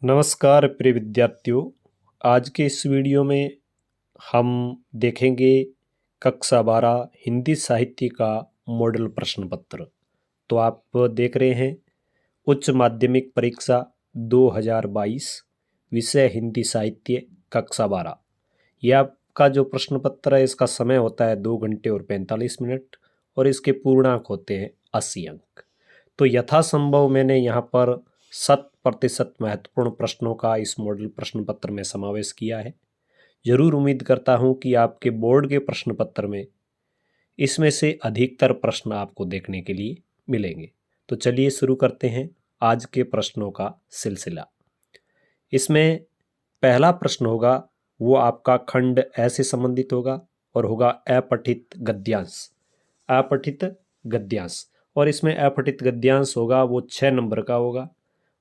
नमस्कार प्रिय विद्यार्थियों। आज के इस वीडियो में हम देखेंगे कक्षा 12 हिंदी साहित्य का मॉडल प्रश्न पत्र। तो आप देख रहे हैं उच्च माध्यमिक परीक्षा 2022 विषय हिंदी साहित्य कक्षा 12। यह आपका जो प्रश्न पत्र है इसका समय होता है 2 घंटे और 45 मिनट और इसके पूर्णांक होते हैं 80 अंक। तो यथासंभव मैंने यहाँ पर 100% महत्वपूर्ण प्रश्नों का इस मॉडल प्रश्न पत्र में समावेश किया है। जरूर उम्मीद करता हूँ कि आपके बोर्ड के प्रश्न पत्र में इसमें से अधिकतर प्रश्न आपको देखने के लिए मिलेंगे। तो चलिए शुरू करते हैं आज के प्रश्नों का सिलसिला। इसमें पहला प्रश्न होगा वो आपका खंड ए से संबंधित होगा और होगा अपठित गद्यांश। अपठित गद्यांश और इसमें अपठित गद्यांश होगा वो 6 नंबर का होगा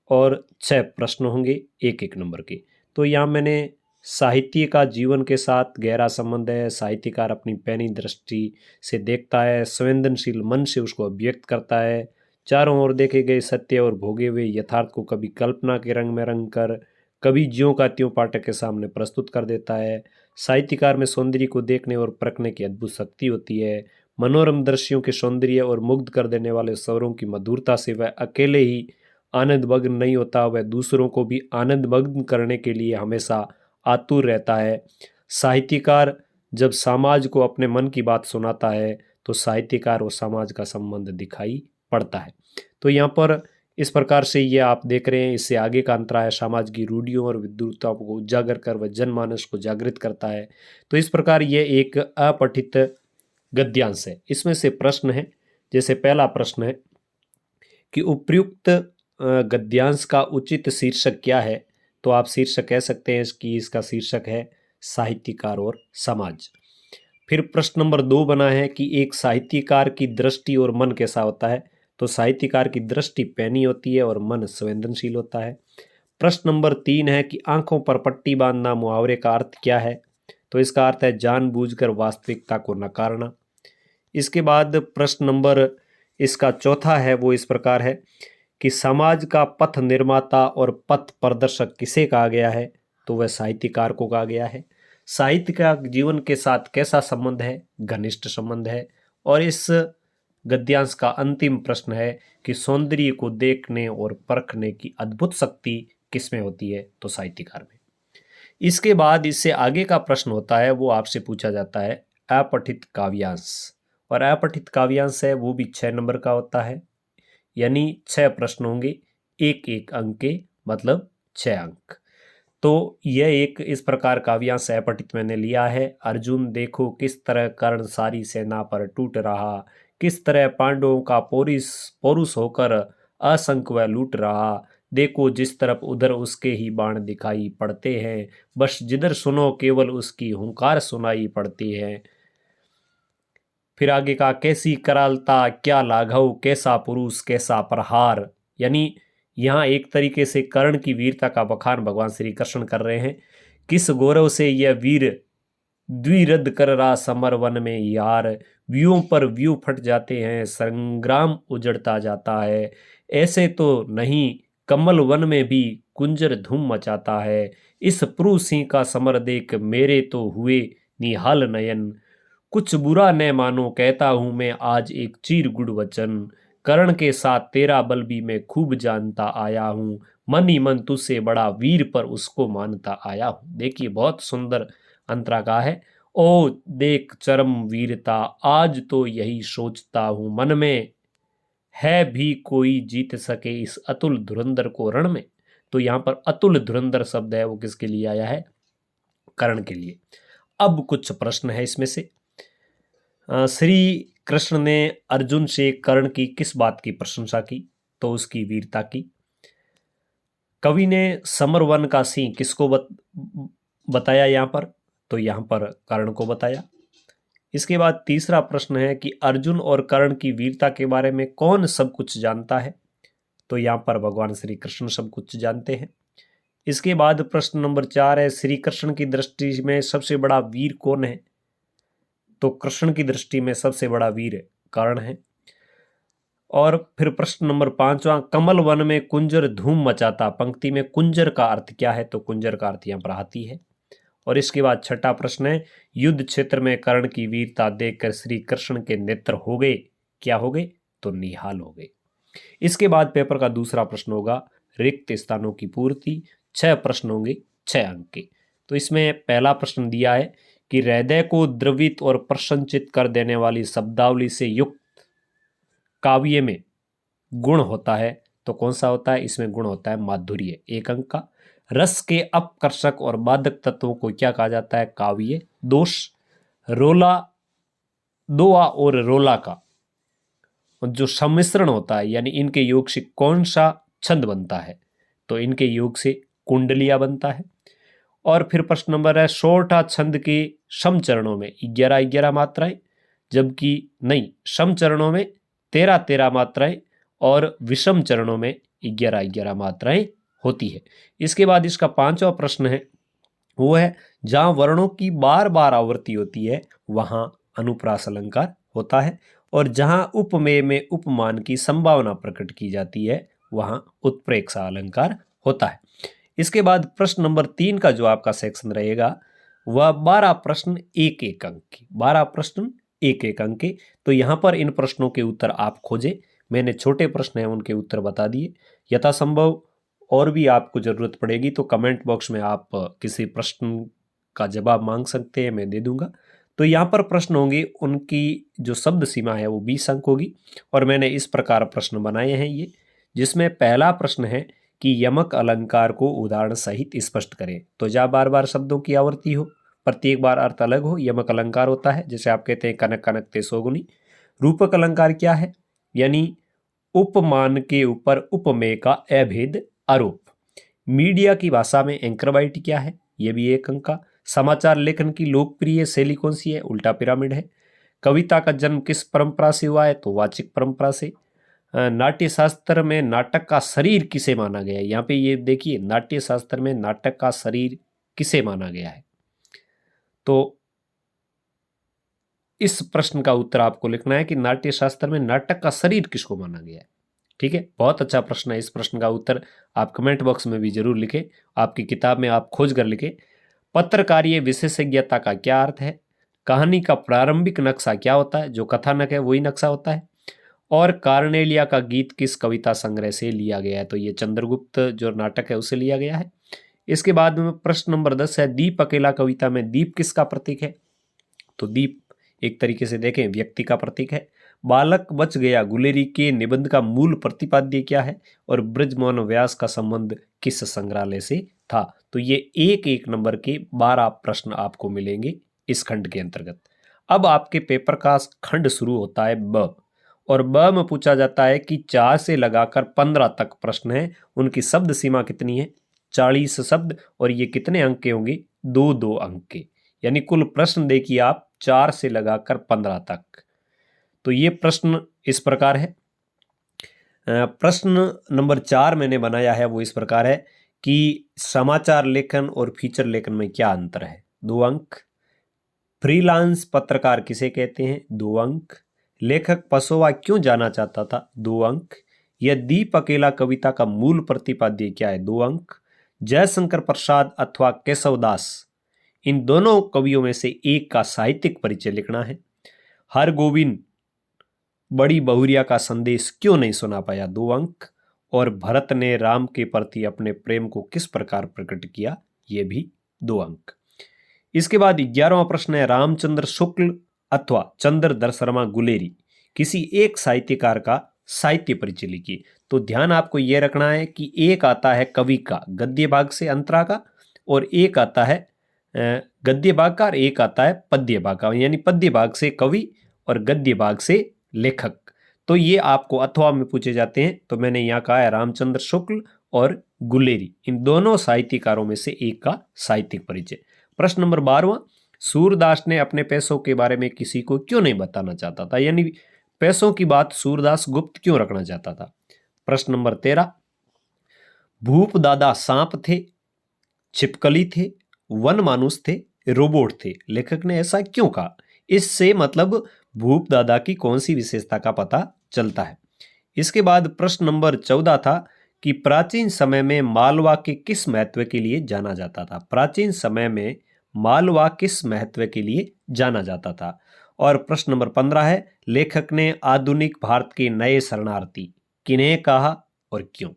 और 6 प्रश्न होंगे एक एक नंबर के। तो यहाँ मैंने साहित्य का जीवन के साथ गहरा संबंध है, साहित्यकार अपनी पैनी दृष्टि से देखता है, संवेदनशील मन से उसको अभिव्यक्त करता है, चारों ओर देखे गए सत्य और भोगे हुए यथार्थ को कभी कल्पना के रंग में रंग कर कभी ज्यों का त्यों पाठक के सामने प्रस्तुत कर देता है। साहित्यकार में सौंदर्य को देखने और परखने की अद्भुत शक्ति होती है। मनोरम दृश्यों के सौंदर्य और मुग्ध कर देने वाले स्वरों की मधुरता से वह अकेले ही आनंद मग्न नहीं होता, वह दूसरों को भी आनंद मग्न करने के लिए हमेशा आतुर रहता है। साहित्यकार जब समाज को अपने मन की बात सुनाता है तो साहित्यकार और समाज का संबंध दिखाई पड़ता है। तो यहाँ पर इस प्रकार से ये आप देख रहे हैं। इससे आगे का अंतरा है समाज की रूढ़ियों और विद्रुपताओं को उजागर कर वह जनमानस को जागृत करता है। तो इस प्रकार ये एक अपठित गद्यांश है। इसमें से प्रश्न है, जैसे पहला प्रश्न है कि उपयुक्त गद्यांश का उचित शीर्षक क्या है। तो आप शीर्षक कह सकते हैं कि इसका शीर्षक है साहित्यकार और समाज। फिर प्रश्न नंबर 2 बना है कि एक साहित्यकार की दृष्टि और मन कैसा होता है। तो साहित्यकार की दृष्टि पैनी होती है और मन संवेदनशील होता है। प्रश्न नंबर 3 है कि आंखों पर पट्टी बांधना मुहावरे का अर्थ क्या है। तो इसका अर्थ है जानबूझकर वास्तविकता को नकारना। इसके बाद प्रश्न नंबर इसका चौथा है वो इस प्रकार है कि समाज का पथ निर्माता और पथ प्रदर्शक किसे कहा गया है। तो वह साहित्यकार को कहा गया है। साहित्य का जीवन के साथ कैसा संबंध है, घनिष्ठ संबंध है। और इस गद्यांश का अंतिम प्रश्न है कि सौंदर्य को देखने और परखने की अद्भुत शक्ति किसमें होती है। तो साहित्यकार में। इसके बाद इससे आगे का प्रश्न होता है वो आपसे पूछा जाता है अपठित काव्यांश। और अपठित काव्यांश है वो भी 6 नंबर का होता है, यानी 6 प्रश्न होंगे एक एक अंक के, मतलब 6 अंक। तो यह एक इस प्रकार काव्यांश अपठित मैंने लिया है। अर्जुन देखो किस तरह कर्ण सारी सेना पर टूट रहा, किस तरह पांडवों का पौरुष होकर असंख्य वह लूट रहा। देखो जिस तरफ उधर उसके ही बाण दिखाई पड़ते हैं, बस जिधर सुनो केवल उसकी हुंकार सुनाई पड़ती है। फिर आगे का कैसी करालता क्या लाघव, कैसा पुरुष कैसा प्रहार। यानी यहाँ एक तरीके से कर्ण की वीरता का बखान भगवान श्री कृष्ण कर रहे हैं। किस गौरव से यह वीर द्विरद कर रहा समर वन में यार, व्यूहों पर व्यू फट जाते हैं संग्राम उजड़ता जाता है। ऐसे तो नहीं कमल वन में भी कुंजर धूम मचाता है। इस पुरु सिंह का समर देख मेरे तो हुए निहाल नयन, कुछ बुरा न मानो कहता हूं मैं आज एक चीर गुड़ वचन। कर्ण के साथ तेरा बल भी मैं खूब जानता आया हूं, मन ही मन तुझसे बड़ा वीर पर उसको मानता आया हूं। देखिए बहुत सुंदर अंतरा का है। ओ देख चरम वीरता आज तो यही सोचता हूं मन में, है भी कोई जीत सके इस अतुल धुरंधर को रण में। तो यहां पर अतुल धुरंधर शब्द है वो किसके लिए आया है, कर्ण के लिए। अब कुछ प्रश्न है इसमें से। श्री कृष्ण ने अर्जुन से कर्ण की किस बात की प्रशंसा की। तो उसकी वीरता की। कवि ने समर वन का सिंह किसको बताया यहाँ पर। तो यहाँ पर कर्ण को बताया। इसके बाद तीसरा प्रश्न है कि अर्जुन और कर्ण की वीरता के बारे में कौन सब कुछ जानता है। तो यहाँ पर भगवान श्री कृष्ण सब कुछ जानते हैं। इसके बाद प्रश्न नंबर 4 है श्री कृष्ण की दृष्टि में सबसे बड़ा वीर कौन है। तो कृष्ण की दृष्टि में सबसे बड़ा वीर कर्ण है। और फिर प्रश्न नंबर 5वां, कमल वन में कुंजर धूम मचाता, पंक्ति में कुंजर का अर्थ क्या है? तो कुंजर का अर्थ यहाँ पर हाथी है। और इसके बाद छठा प्रश्न है, युद्ध क्षेत्र में कर्ण की वीरता देखकर श्री कृष्ण के नेत्र हो गए, क्या हो गए? तो निहाल हो गए। इसके बाद पेपर का दूसरा प्रश्न होगा रिक्त स्थानों की पूर्ति। 6 प्रश्न होंगे, 6 अंक के। तो इसमें पहला प्रश्न दिया है कि हृदय को द्रवित और प्रसन्नचित कर देने वाली शब्दावली से युक्त काव्य में गुण होता है, तो कौन सा होता है? इसमें गुण होता है माधुर्य, 1 अंक का। रस के अपकर्षक और बाधक तत्वों को क्या कहा जाता है? काव्य दोष। रोला दोआ और रोला का जो सम्मिश्रण होता है, यानी इनके योग से कौन सा छंद बनता है? तो इनके योग से कुंडलिया बनता है। और फिर प्रश्न नंबर है, सोरठा छंद के सम चरणों में 11-11 मात्राएं, जबकि नहीं, सम चरणों में 13-13 मात्राएं और विषम चरणों में 11-11 मात्राएं होती है। इसके बाद इसका 5वां प्रश्न है, वो है जहां वर्णों की बार बार आवृत्ति होती है वहां अनुप्रास अलंकार होता है, और जहां उपमेय में उपमान की संभावना प्रकट की जाती है वहां उत्प्रेक्षा अलंकार होता है। इसके बाद प्रश्न नंबर 3 का जो आपका सेक्शन रहेगा वह 12 प्रश्न 1-1 अंक के, 12 प्रश्न 1-1 अंक के। तो यहां पर इन प्रश्नों के उत्तर आप खोजें। मैंने छोटे प्रश्न हैं उनके उत्तर बता दिए। यथासंभव और भी आपको जरूरत पड़ेगी तो कमेंट बॉक्स में आप किसी प्रश्न का जवाब मांग सकते हैं, मैं दे दूंगा। तो यहाँ पर प्रश्न होंगे, उनकी जो शब्द सीमा है वो 20 अंक होगी। और मैंने इस प्रकार प्रश्न बनाए हैं ये, जिसमें पहला प्रश्न है कि यमक अलंकार को उदाहरण सहित स्पष्ट करें। तो जहाँ बार बार शब्दों की आवृत्ति हो, प्रत्येक बार अर्थ अलग हो, यमक अलंकार होता है। जैसे आप कहते हैं कनक कनक ते सोगुनी। रूपक अलंकार क्या है? यानी उपमान के ऊपर उपमेय का अभेद आरोप। मीडिया की भाषा में एंकरबाइट क्या है? यह भी 1 अंक का। समाचार लेखन की लोकप्रिय शैली कौन सी है? उल्टा पिरामिड है। कविता का जन्म किस परंपरा से हुआ है? तो वाचिक परंपरा से। नाट्य शास्त्र में नाटक का शरीर किसे माना गया है? यहाँ पे ये देखिए, नाट्य शास्त्र में नाटक का शरीर किसे माना गया है? तो इस प्रश्न का उत्तर आपको लिखना है कि नाट्य शास्त्र में नाटक का शरीर किसको माना गया है। ठीक है, बहुत अच्छा प्रश्न है। इस प्रश्न का उत्तर आप कमेंट बॉक्स में भी जरूर लिखें, आपकी किताब में आप खोज कर लिखें। पत्रकारीय विशेषज्ञता का क्या अर्थ है? कहानी का प्रारंभिक नक्शा क्या होता है? जो कथानक है वही नक्शा होता है। और कार्नेलिया का गीत किस कविता संग्रह से लिया गया है? तो ये चंद्रगुप्त जो नाटक है उससे लिया गया है। इसके बाद में प्रश्न नंबर 10 है, दीप अकेला कविता में दीप किसका प्रतीक है? तो दीप एक तरीके से देखें व्यक्ति का प्रतीक है। बालक बच गया गुलेरी के निबंध का मूल प्रतिपाद्य क्या है? और ब्रजमोहन व्यास का संबंध किस संग्रहालय से था? तो ये 1-1 नंबर के 12 प्रश्न आपको मिलेंगे इस खंड के अंतर्गत। अब आपके पेपर का खंड शुरू होता है ब, और ब में पूछा जाता है कि 4 से लगाकर 15 तक प्रश्न है, उनकी शब्द सीमा कितनी है? 40 शब्द, और ये कितने अंक के होंगे? 2-2 अंक के। यानी कुल प्रश्न देखिए आप 4 से लगाकर 15 तक। तो ये प्रश्न इस प्रकार है। प्रश्न नंबर 4 मैंने बनाया है वो इस प्रकार है कि समाचार लेखन और फीचर लेखन में क्या अंतर है? 2 अंक। फ्रीलांस पत्रकार किसे कहते हैं? 2 अंक। लेखक पसोवा क्यों जाना चाहता था? 2 अंक। यह दीप अकेला कविता का मूल प्रतिपाद्य क्या है? 2 अंक। जयशंकर प्रसाद अथवा केशवदास, इन दोनों कवियों में से एक का साहित्यिक परिचय लिखना है। हरगोविंद बड़ी बहुरिया का संदेश क्यों नहीं सुना पाया? 2 अंक। और भरत ने राम के प्रति अपने प्रेम को किस प्रकार प्रकट किया? ये भी 2 अंक। इसके बाद 11वां प्रश्न है, रामचंद्र शुक्ल अथवा चंद्रधर शर्मा गुलेरी किसी एक साहित्यकार का साहित्य परिचय लिखिए। तो ध्यान आपको यह रखना है कि एक आता है कवि का गद्य भाग से अंतरा का, और एक आता है गद्य भाग का, और एक आता है पद्य भाग का। यानी पद्य भाग से कवि और गद्य भाग से लेखक। तो ये आपको अथवा में पूछे जाते हैं। तो मैंने यहाँ कहा है रामचंद्र शुक्ल और गुलेरी, इन दोनों साहित्यकारों में से एक का साहित्यिक परिचय। प्रश्न नंबर 12वां, सूरदास ने अपने पैसों के बारे में किसी को क्यों नहीं बताना चाहता था? यानी पैसों की बात सूरदास गुप्त क्यों रखना चाहता था? प्रश्न नंबर 13, भूप दादा सांप थे, छिपकली थे, वन मानुस थे, रोबोट थे? लेखक ने ऐसा क्यों कहा? इससे मतलब भूप दादा की कौन सी विशेषता का पता चलता है? इसके बाद प्रश्न नंबर 14 था कि प्राचीन समय में मालवा के किस महत्व के लिए जाना जाता था। प्राचीन समय में मालवा किस महत्व के लिए जाना जाता था। और प्रश्न नंबर 15 है, लेखक ने आधुनिक भारत के नए शरणार्थी किन्हें कहा और क्यों।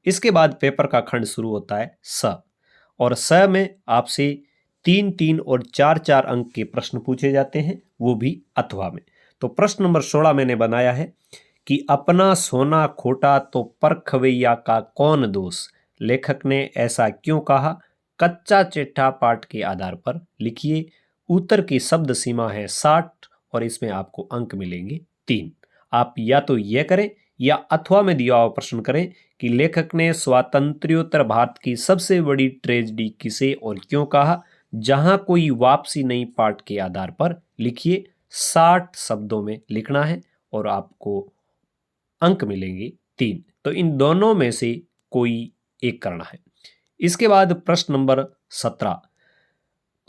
इसके बाद पेपर का खंड शुरू होता है स, और स में आपसे 3-3 और 4-4 अंक के प्रश्न पूछे जाते हैं, वो भी अथवा में। तो प्रश्न नंबर 16 मैंने बनाया है कि अपना सोना खोटा तो परखवैया का कौन दोष, लेखक ने ऐसा क्यों कहा। कच्चा चिट्ठा पाठ के आधार पर लिखिए। उत्तर की शब्द सीमा है 60 और इसमें आपको अंक मिलेंगे 3। आप या तो यह करें या अथवा में दिया हुआ प्रश्न करें कि लेखक ने स्वातंत्र्योत्तर भारत की सबसे बड़ी ट्रेजेडी किसे और क्यों कहा। जहां कोई वापसी नहीं पाठ के आधार पर लिखिए। 60 शब्दों में लिखना है और आपको अंक मिलेंगे 3। तो इन दोनों में से कोई एक करना है। इसके बाद प्रश्न नंबर 17,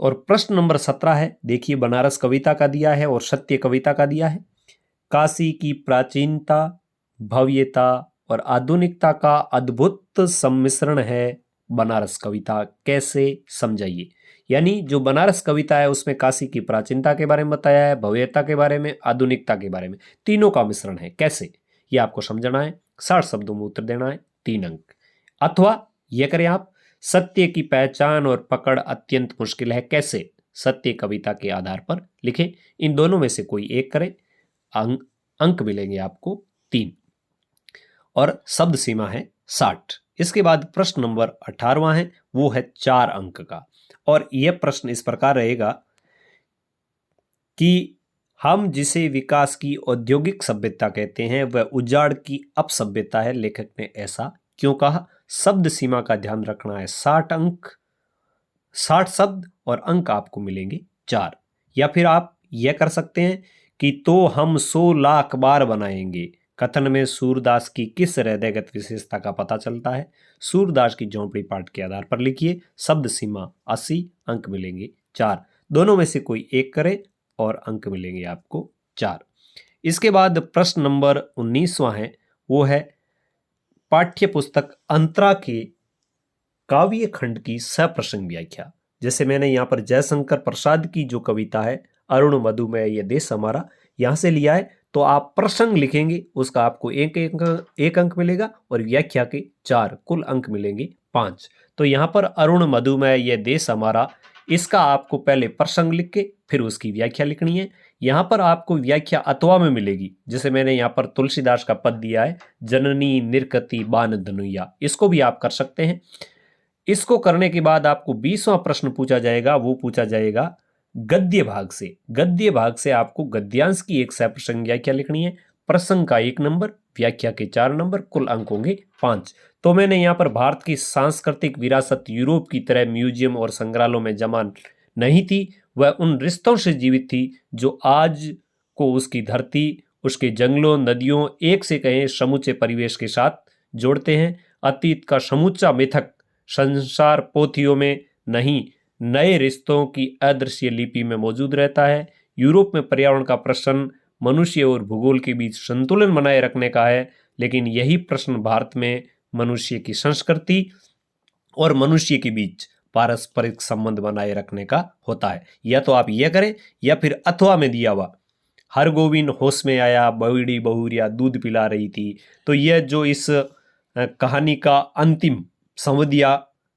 और प्रश्न नंबर 17 है, देखिए बनारस कविता का दिया है और सत्य कविता का दिया है। काशी की प्राचीनता, भव्यता और आधुनिकता का अद्भुत सम्मिश्रण है बनारस कविता, कैसे समझाइए। यानी जो बनारस कविता है उसमें काशी की प्राचीनता के बारे में बताया है, भव्यता के बारे में, आधुनिकता के बारे में, तीनों का मिश्रण है, कैसे ये आपको समझना है। 60 शब्दों में उत्तर देना है, 3 अंक। अथवा यह करें आप, सत्य की पहचान और पकड़ अत्यंत मुश्किल है, कैसे, सत्य कविता के आधार पर लिखें। इन दोनों में से कोई एक करें, अंक मिलेंगे आपको 3 और शब्द सीमा है 60। इसके बाद प्रश्न नंबर 18वां है, वो है 4 अंक का, और यह प्रश्न इस प्रकार रहेगा कि हम जिसे विकास की औद्योगिक सभ्यता कहते हैं वह उजाड़ की अपसभ्यता है, लेखक ने ऐसा क्यों कहा। शब्द सीमा का ध्यान रखना है, 60 अंक, 60 शब्द और अंक आपको मिलेंगे 4। या फिर आप यह कर सकते हैं कि तो हम 100 लाख बार बनाएंगे, कथन में सूरदास की किस हृदयगत विशेषता का पता चलता है। सूरदास की झोंपड़ी पाठ के आधार पर लिखिए। शब्द सीमा 80, अंक मिलेंगे 4। दोनों में से कोई एक करें और अंक मिलेंगे आपको 4। इसके बाद प्रश्न नंबर 19वां है, वो है पाठ्य पुस्तक अंतरा के काव्य खंड की सप्रसंग व्याख्या। जैसे मैंने यहाँ पर जयशंकर प्रसाद की जो कविता है अरुण मधुमेह ये देश हमारा, यहाँ से लिया है, तो आप प्रसंग लिखेंगे, उसका आपको एक अंक मिलेगा और व्याख्या के 4, कुल अंक मिलेंगे 5। तो यहाँ पर अरुण मधुमेह ये देश हमारा, इसका आपको पहले प्रसंग लिख के फिर उसकी व्याख्या लिखनी है। यहाँ पर आपको व्याख्या अथवा में मिलेगी। जैसे मैंने यहाँ पर तुलसीदास का पद दिया है, जननी निर्कति बान धनुया, इसको भी आप कर सकते हैं। इसको करने के बाद आपको 20वां प्रश्न पूछा जाएगा, वो पूछा जाएगा गद्य भाग से। गद्य भाग से आपको गद्यांश की एक सप्रसंग व्याख्या लिखनी है। प्रसंग का 1 नंबर, व्याख्या के 4 नंबर, कुल अंक होंगे 5। तो मैंने यहाँ पर भारत की सांस्कृतिक विरासत यूरोप की तरह म्यूजियम और संग्रहालयों में जमा नहीं थी, वह उन रिश्तों से जीवित थी जो आज को उसकी धरती, उसके जंगलों, नदियों, एक से कहें समूचे परिवेश के साथ जोड़ते हैं। अतीत का समूचा मिथक संसार पोथियों में नहीं, नए रिश्तों की अदृश्य लिपि में मौजूद रहता है। यूरोप में पर्यावरण का प्रश्न मनुष्य और भूगोल के बीच संतुलन बनाए रखने का है, लेकिन यही प्रश्न भारत में मनुष्य की संस्कृति और मनुष्य के बीच पारस्परिक संबंध बनाए रखने का होता है। या तो आप यह करें या फिर अथवा में दिया हुआ, हर गोविंद होश में आया, बूढ़ी बहुरिया दूध पिला रही थी। तो यह जो इस कहानी का अंतिम संवदिया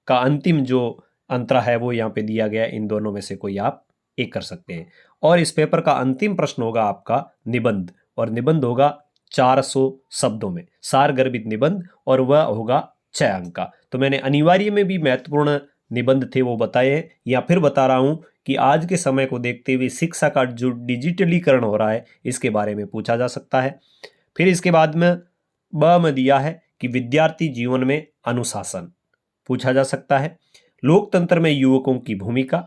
का अंतिम जो अंतरा है वो यहाँ पे दिया गया है। इन दोनों में से कोई आप एक कर सकते हैं। और इस पेपर का अंतिम प्रश्न होगा आपका निबंध, और निबंध होगा 400 शब्दों में, सार गर्भित निबंध, और वह होगा 6 अंक का। तो मैंने अनिवार्य में भी महत्वपूर्ण निबंध थे वो बताए हैं, या फिर बता रहा हूं कि आज के समय को देखते हुए शिक्षा का जो डिजिटलीकरण हो रहा है इसके बारे में पूछा जा सकता है। फिर इसके बाद में ब में दिया है कि विद्यार्थी जीवन में अनुशासन पूछा जा सकता है। लोकतंत्र में युवकों की भूमिका,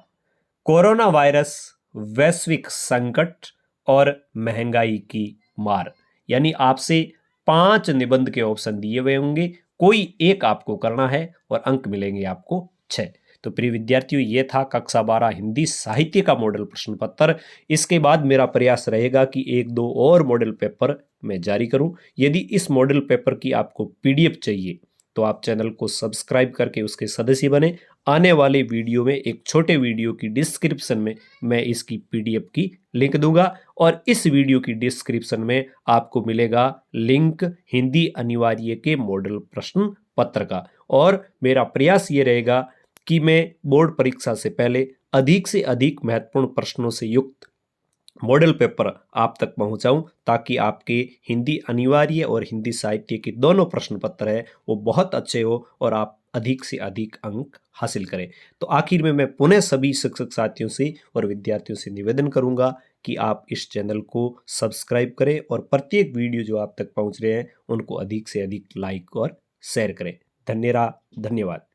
कोरोना वायरस, वैश्विक संकट और महंगाई की मार। यानी आपसे 5 निबंध के ऑप्शन दिए हुए होंगे, कोई एक आपको करना है और अंक मिलेंगे आपको 6। तो प्रिय विद्यार्थियों, ये था कक्षा 12 हिंदी साहित्य का मॉडल प्रश्न पत्र। इसके बाद मेरा प्रयास रहेगा कि 1-2 और मॉडल पेपर मैं जारी करूं। यदि इस मॉडल पेपर की आपको पीडीएफ चाहिए तो आप चैनल को सब्सक्राइब करके उसके सदस्य बने। आने वाले वीडियो में, एक छोटे वीडियो की डिस्क्रिप्शन में मैं इसकी पीडीएफ की लिंक दूंगा और इस वीडियो की डिस्क्रिप्शन में आपको मिलेगा लिंक हिंदी अनिवार्य के मॉडल प्रश्न पत्र का। और मेरा प्रयास ये रहेगा कि मैं बोर्ड परीक्षा से पहले अधिक से अधिक महत्वपूर्ण प्रश्नों से युक्त मॉडल पेपर आप तक पहुंचाऊं, ताकि आपके हिंदी अनिवार्य और हिंदी साहित्य के दोनों प्रश्न पत्र है वो बहुत अच्छे हो और आप अधिक से अधिक अंक हासिल करें। तो आखिर में मैं पुनः सभी शिक्षक साथियों से और विद्यार्थियों से निवेदन करूंगा कि आप इस चैनल को सब्सक्राइब करें और प्रत्येक वीडियो जो आप तक पहुंच रहे हैं उनको अधिक से अधिक लाइक और शेयर करें। धन्यवाद।